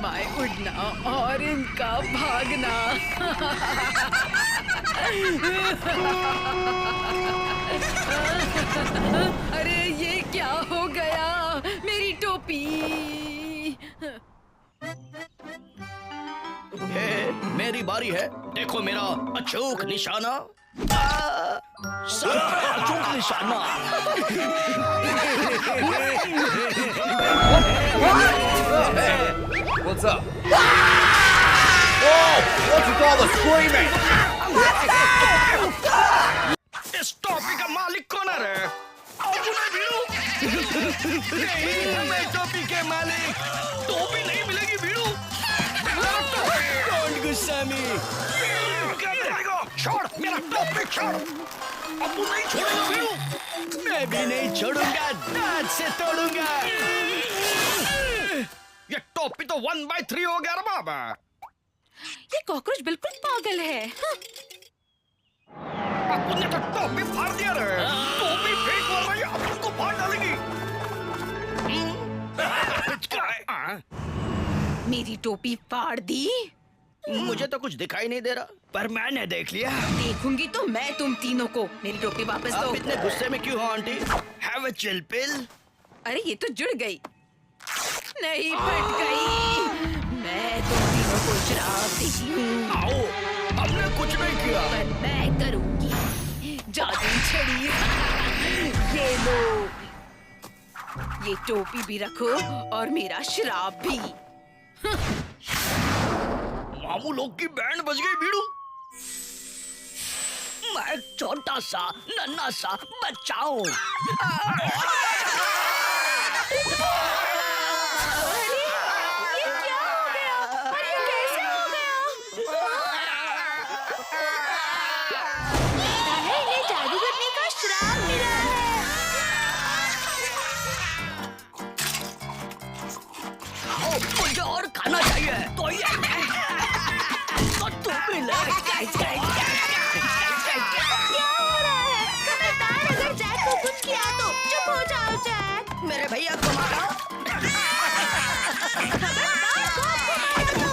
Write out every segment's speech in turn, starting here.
My उड़ना और इनका भागना। अरे ये क्या हो गया? मेरी टोपी। मेरी बारी है। देखो मेरा अचूक निशाना। अचूक निशाना। What's up? Whoa! What's with all the screaming? इस टोपी का मालिक कौन है रे? नहीं, हमें टोपी के मालिक। टोपी नहीं मिलेगी भीड़ू। Don't गुस्सा में। छोड़ मेरा टोपी छोड़। अब तू नहीं छोड़ेगा भीड़ू। मैं भी नहीं छोड़ूंगा, दांत से तोड़ूंगा। ये टोपी तो 1/3 हो गया रे बाबा। ये कॉकरोच बिल्कुल पागल है। अपुन ने तो टोपी फाड़ दिया रे। टोपी फेंक मार रही है, अपुन को फाड़ डालेगी। मेरी टोपी फाड़ दी। मुझे तो कुछ दिखाई नहीं दे रहा, पर मैंने देख लिया। देखूंगी तो मैं तुम तीनों को। मेरी टोपी वापस दो। आप इतने गुस्से में क्यों हो aunty? Have a chill pill? अरे ये तो जुड़ गई। नहीं फट गई। मैं तुम तीनों को श्राप देती हूँ। आओ, हमने कुछ नहीं किया। पर मैं करूंगी। जादू छड़ी। ये लो। ये टोपी भी रखो और मेरा श्राप भी। मामू लोग की बैंड बज गई भीड़ू। मैं एक छोटा सा नन्हा सा बच्चा हूँ। ये क्या हो गया? और ये कैसे हो गया? इन्हें जादू करने का श्राप मिला है। मुझे और खाना चाहिए। तो ये तो तू भी ले। क्या हो रहा है? खबरदार, अगर जैक को कुछ किया तो चुप हो जाओ जैक। मेरे भैया को मारो। खबरदार, को आपको मारो।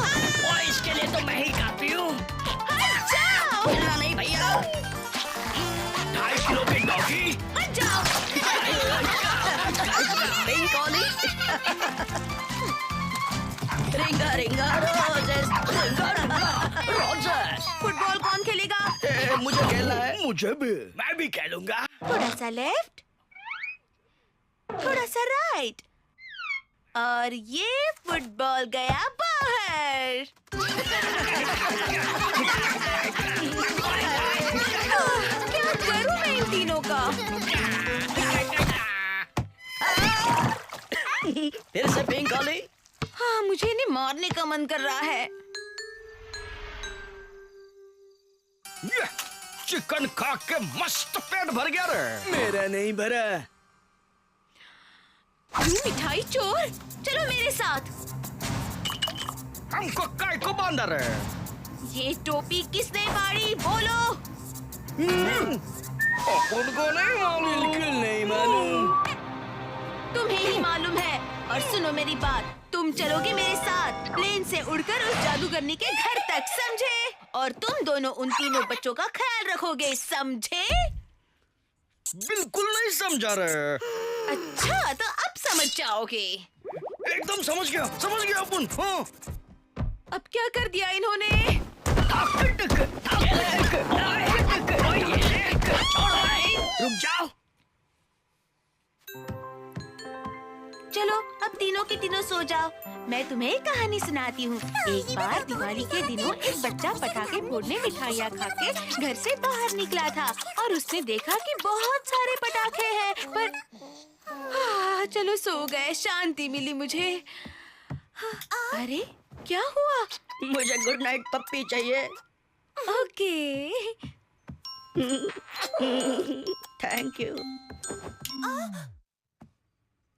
और इसके लिए तो मैं ही काफी हूँ। हट जाओ। मिलना नहीं भैया। 2.5 किलो की डॉगी। हट जाओ। पिंक कॉली। रिंगा रिंगा रोजेस। रिंगा रिंगा रोजेस। फुटबॉल कौन खेलेगा? मुझे खेलना है। मुझे भी। मैं भी खेलूंगा। थोड़ा सा लेफ्ट, थोड़ा सा राइट, और ये फुटबॉल गया बाहर। क्या करूं मैं इन तीनों का? फिर से पिंक कॉली। हाँ, मुझे इन्हें मारने का मन कर रहा है। चिकन खा के मस्त पेट भर गया रे। मेरा नहीं भरा। तू मिठाई चोर, चलो मेरे साथ। हमको काय को बांधा रे? ये टोपी किसने फाड़ी? बोलो। उनको नहीं मालूम। बिल्कुल नहीं मालूम। तुम्हें ही मालूम है। और सुनो मेरी बात, तुम चलोगे मेरे साथ प्लेन से उड़कर उस जादूगरनी के घर तक, समझे? और तुम दोनों उन तीनों बच्चों का ख्याल रखोगे, समझे? बिल्कुल नहीं समझा रे। अच्छा, तो अब समझ जाओगे। एकदम समझ गया अपन। हाँ। अब क्या कर दिया इन्होंने? रुक जाओ। चलो अब तीनों के तीनों सो जाओ। मैं तुम्हें एक कहानी सुनाती हूँ। एक बार दिवाली के दिनों एक बच्चा पटाखे फोड़ने, मिठाइयाँ खा के घर से बाहर निकला था और उसने देखा कि बहुत सारे पटाखे हैं, पर चलो सो गए, शांति मिली मुझे। अरे क्या हुआ? मुझे गुड नाइट पप्पी चाहिए। ओके। Thank you.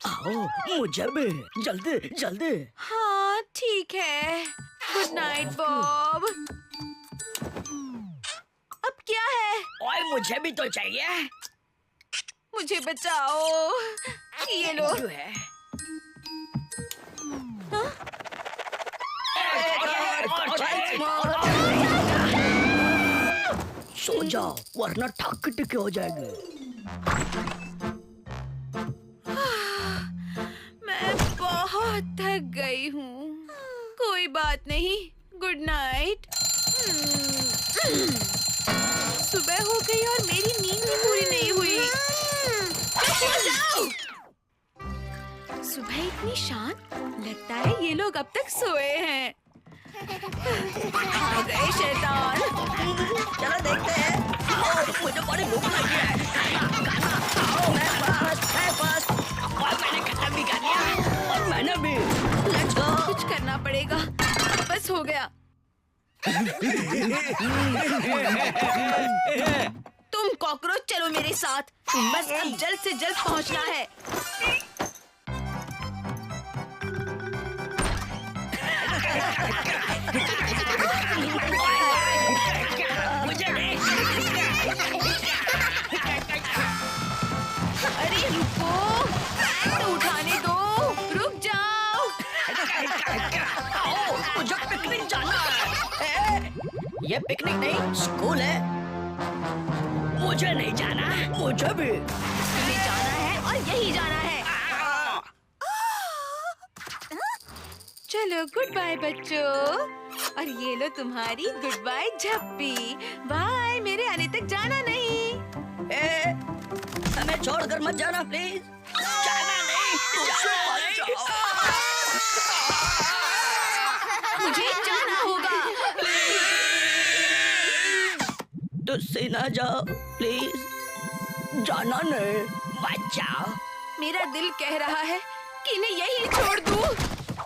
आओ, मुझे भी जल्दी जल्दी। हाँ ठीक है। Good night Bob. अब क्या है? और मुझे भी तो चाहिए। मुझे बचाओ। ये लो। जो है। हाँ? सो जाओ वरना थक टिके हो जाएंगे। मैं बहुत थक गई हूँ। कोई बात नहीं, गुड नाइट। सुबह हो गई और मेरी नींद भी पूरी नहीं हुई। सुबह इतनी शांत, लगता है ये लोग अब तक सोए हैं। आ गए शैतान। चलो देखते हैं। मुझे बड़ी भूख लगी है। मैं बस और मैंने खत्म भी कर लिया और मैंने भी। Let's go. कुछ करना पड़ेगा। बस हो गया। तुम कॉकरोच चलो मेरे साथ। बस अब जल्द से जल्द पहुंचना है। मुझे नहीं। अरे रुको, तो उठाने दो। रुक जाओ। मुझे पिकनिक जाना है। ये पिकनिक नहीं, स्कूल है। मुझे नहीं जाना। मुझे भी। तुम्हें जाना है और यही जाना है। चलो गुड बाय बच्चों। और ये लो तुम्हारी गुड बाय झप्पी। बाय, मेरे आने तक जाना नहीं। हमें छोड़कर मत जाना प्लीज। जाना नहीं। मुझे जाना होगा। तुझसे ना जाओ प्लीज। जाना नहीं। मत जाओ। मेरा दिल कह रहा है कि इन्हें यही छोड़ दूं।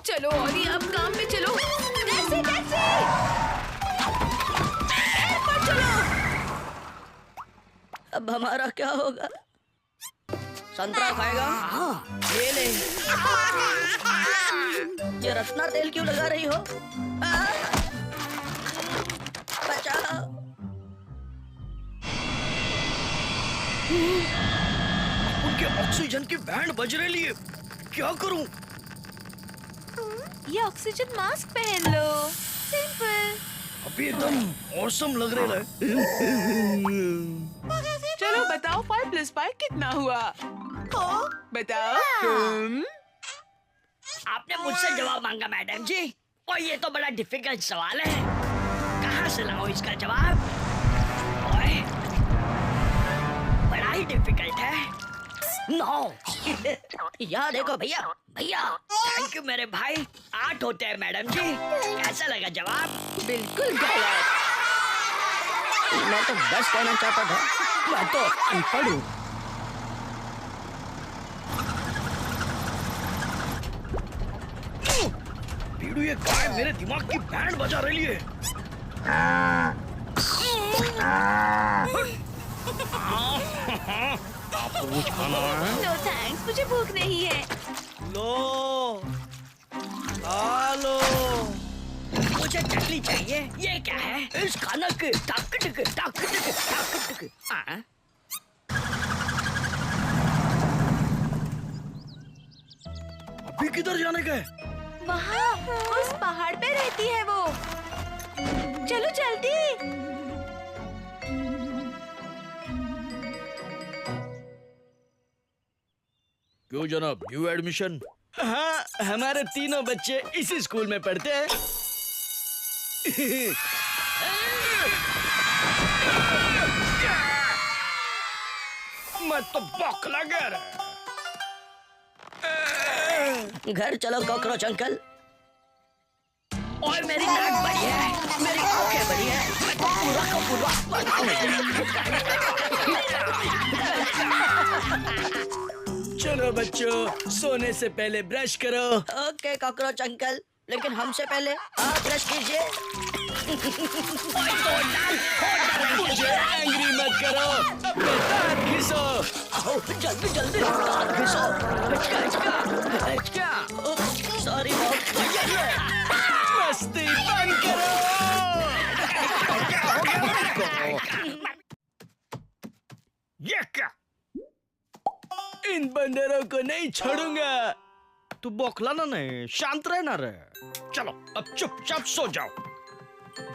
चलो और अब काम पे चलो। Taxi taxi. एयरपोर्ट चलो। अब हमारा क्या होगा? संतरा खाएगा? ये ले। ये रत्ना तेल क्यों लगा रही हो? बचाओ। उनके ऑक्सीजन की बैंड बज रही है। क्या करूं? ये ऑक्सीजन मास्क पहन लो। सिंपल। अभी एकदम ऑसम लग रहा है। चलो बताओ 5 + 5 कितना हुआ? बताओ तुम। आपने मुझसे जवाब मांगा मैडम जी, और ये तो बड़ा डिफिकल्ट सवाल है। कहाँ से लाऊं इसका जवाब? ओए, बड़ा ही डिफिकल्ट है। नो। यहाँ देखो भैया। भैया थैंक यू मेरे भाई। 8 होते हैं मैडम जी। कैसा लगा जवाब? बिल्कुल गलत। मैं तो 10 कहना चाहता था। मैं तो अनपढ़ हूँ। पीड़ू, ये गाय मेरे दिमाग की बैंड बजा रही है। आपको कुछ खाना है? नो थैंक्स, मुझे भूख नहीं है। लो, लो। मुझे चटनी चाहिए। ये क्या है? इस खाना के टक टक टक टक टक। अभी किधर जाने का है? वहाँ उस पहाड़ पे रहती है वो। चलो जल्दी। क्यों जनाब, न्यू एडमिशन? हाँ, हमारे तीनों बच्चे इसी स्कूल में पढ़ते हैं। मैं तो बौखला गया रे। घर चलो कॉकरोच अंकल। और मेरी नाक बड़ी है, मेरी आंखें बड़ी है, मैं तो पूरा का पूरा। चलो बच्चों, सोने से पहले ब्रश करो। ओके कॉकरोच अंकल, लेकिन हमसे पहले आप ब्रश कीजिए। मुझे एंग्री मत करो, अपने दांत घिसो। आओ जल्दी जल्दी दांत घिसो। हिचका हिचका हिचका। सॉरी मस्ती बंद करो। ये क्या? इन बंदरों को नहीं छोड़ूंगा। तू बौखलाना नहीं, शांत रहना रे। चलो अब चुपचाप सो जाओ।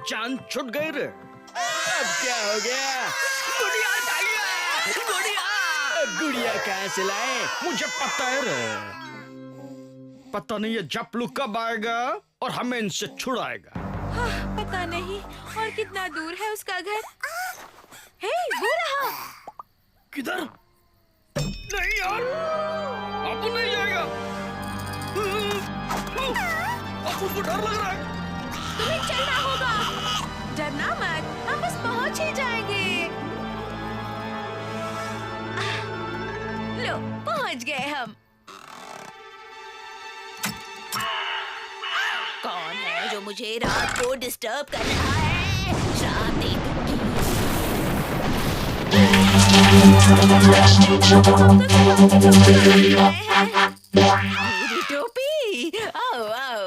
जान छुट गई रे। अब क्या हो गया? गुड़िया चाहिए, गुड़िया। गुड़िया कहाँ से लाए? मुझे पता है रे। पता नहीं ये जपलू कब आएगा और हमें इनसे छुड़ाएगा। हाँ, पता नहीं और कितना दूर है उसका घर। हे, वो रहा। किधर? नहीं यार, अब नहीं जाएगा। अब उनको डर लग रहा है। तुम्हें चलना होगा। डरना मत, हम बस पहुंच ही जाएंगे। लो, पहुंच गए हम। कौन है जो मुझे रात को डिस्टर्ब कर रहा है? श्राप दे दूंगी। मेरी टोपी, आओ आओ,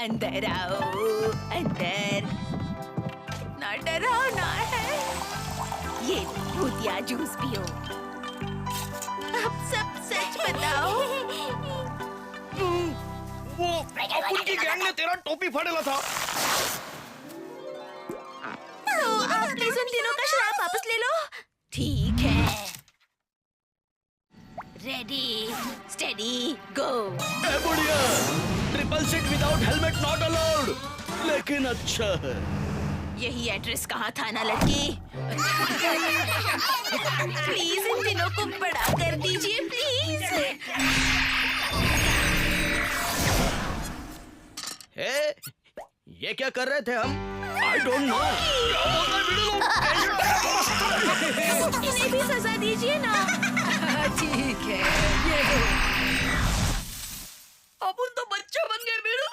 अंदर आओ, अंदर। कितना डरावना है। ये भूतिया जूस पियो। अब सब सच बताओ। वो अपन की गैंग ने तेरा टोपी फाड़ेला था। तो आप प्लीज उन तीनों का श्राप वापस ले लो। ठीक है। रेडी, स्टेडी, गो। ए बुढ़िया, triple seat without helmet not allowed. लेकिन अच्छा है। यही एड्रेस कहाँ था ना लड़की? प्लीज इन तीनों को बड़ा कर दीजिए प्लीज। ए, ये क्या कर रहे थे हम? I don't know. इन्हें भी सजा दीजिए ना। ठीक है, ये लो। अपन तो बच्चे बन गए बीड़ू।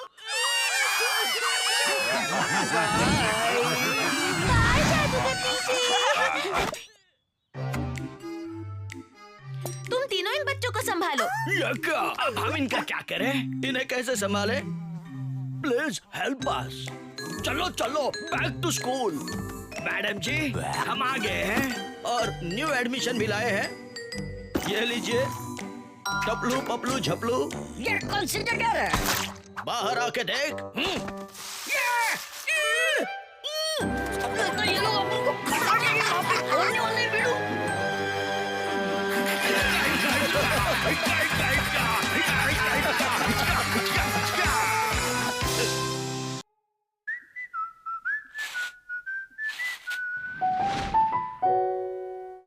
बाय जादूगर दीजिए। तुम तीनों इन बच्चों को संभालो। यक्का, अब हम इनका क्या करें? इन्हें कैसे संभाले? Please help us. चलो चलो, बैक टू स्कूल। मैडम जी, हम आ गए हैं और न्यू एडमिशन भी लाए हैं। ये लीजिए, टपलू पपलू झपलू। ये कौन सी जगह है? बाहर आके देख। तो ये लोग अपन को खड़ा के यहाँ पे छोड़ने वाले हैं बीड़ू।